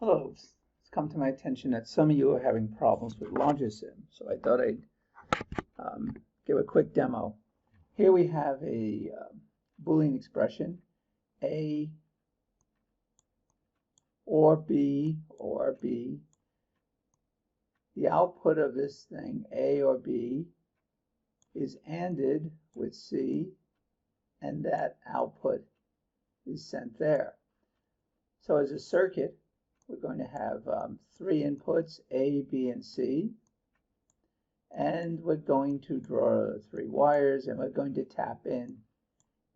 Hello, it's come to my attention that some of you are having problems with Logisim, so I thought I'd give a quick demo. Here we have a Boolean expression, A or B or B. The output of this thing, A or B, is ANDed with C, and that output is sent there. So as a circuit, we're going to have three inputs, A, B, and C. And we're going to draw three wires, and we're going to tap in.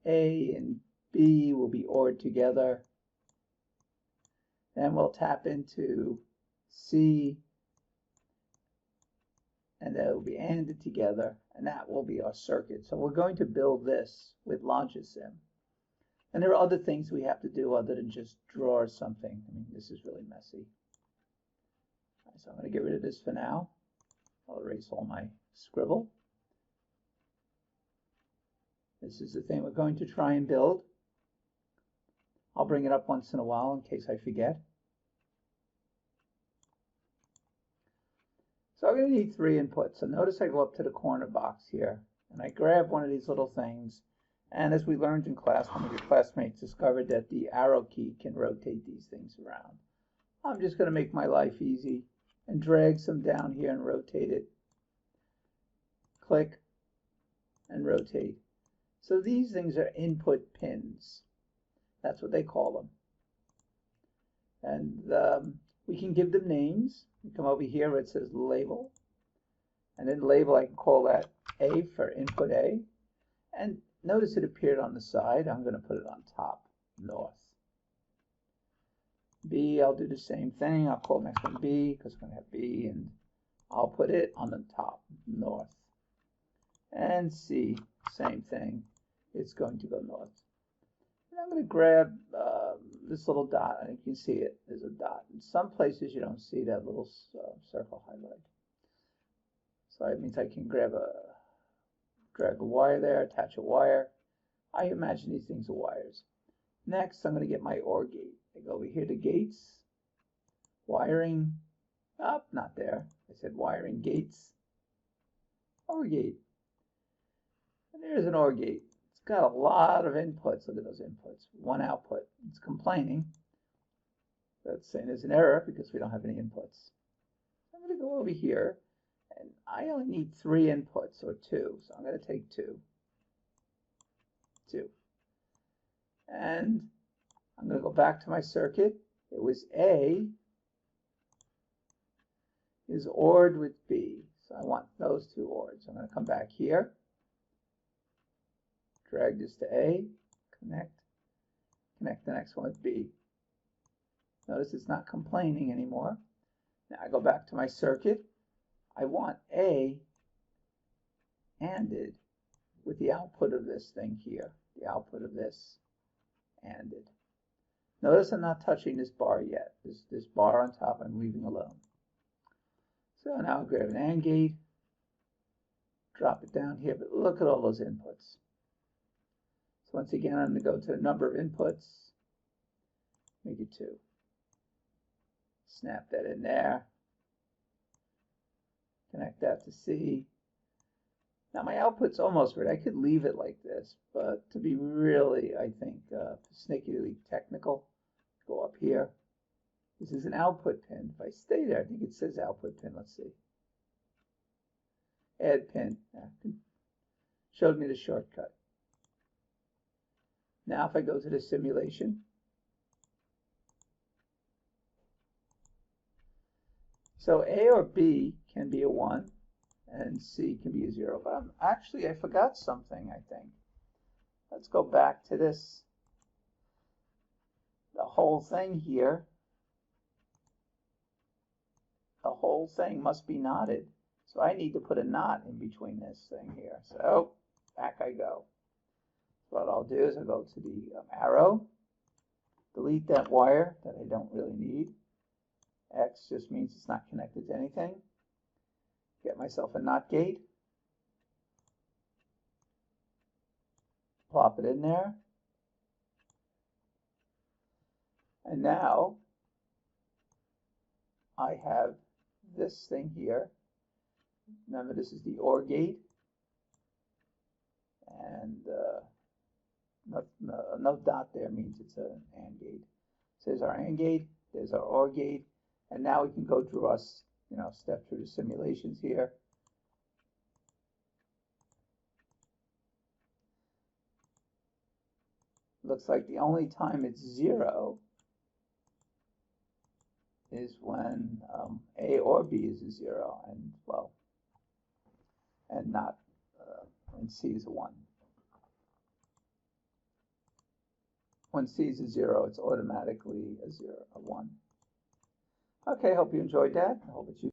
A and B will be ORed together. Then we'll tap into C, and that will be ANDed together, and that will be our circuit. So we're going to build this with Logisim. And there are other things we have to do other than just draw something. I mean, this is really messy. So I'm going to get rid of this for now. I'll erase all my scribble. This is the thing we're going to try and build. I'll bring it up once in a while in case I forget. So I'm going to need three inputs. So notice I go up to the corner box here, and I grab one of these little things. And as we learned in class, one of your classmates discovered that the arrow key can rotate these things around. I'm just going to make my life easy and drag some down here and rotate it. Click and rotate. So these things are input pins. That's what they call them. And we can give them names. We come over here where it says label. And in label I can call that A for input A. And notice it appeared on the side. I'm going to put it on top, north. B, I'll do the same thing. I'll call the next one B because I'm going to have B, and I'll put it on the top, north. And C, same thing. It's going to go north. And I'm going to grab this little dot. I think you can see it. There's a dot. In some places you don't see that little circle highlight. So that means I can drag a wire there, attach a wire. I imagine these things are wires. Next, I'm going to get my OR gate. I go over here to gates, wiring, not there. I said wiring gates, OR gate. And there's an OR gate. It's got a lot of inputs. Look at those inputs. One output. It's complaining. That's saying there's an error because we don't have any inputs. I'm going to go over here. And I only need three inputs, or two, so I'm going to take two. And I'm going to go back to my circuit. It was A is ORed with B, so I want those two ORed. So I'm going to come back here, drag this to A, connect the next one with B. Notice it's not complaining anymore. Now I go back to my circuit. I want A ANDed with the output of this thing here, the output of this ANDed. Notice I'm not touching this bar yet. This bar on top I'm leaving alone. So now I'll grab an AND gate, drop it down here, but look at all those inputs. So once again, I'm going to go to the number of inputs, make it 2. Snap that in there. Connect that to C. Now my output's almost ready. I could leave it like this, but to be really, I think, sneakily technical, go up here. This is an output pin. If I stay there, I think it says output pin. Let's see. Add pin. Showed me the shortcut. Now if I go to the simulation, so A or B can be a 1, and C can be a 0. But actually, I forgot something, I think. Let's go back to this. The whole thing here, the whole thing must be knotted. So I need to put a knot in between this thing here. So back I go. So what I'll do is I'll go to the arrow, delete that wire that I don't really need. X just means it's not connected to anything. Get myself a NOT gate. Plop it in there. And now I have this thing here. Remember, this is the OR gate, and no dot there means it's an AND gate. So there's our AND gate, there's our OR gate, and now we can go through us, step through the simulations here. Looks like the only time it's 0 is when A or B is a 0, and well, and not, and C is a 1. When C is a 0, it's automatically a 1. Okay, hope you enjoyed that. I hope it's useful.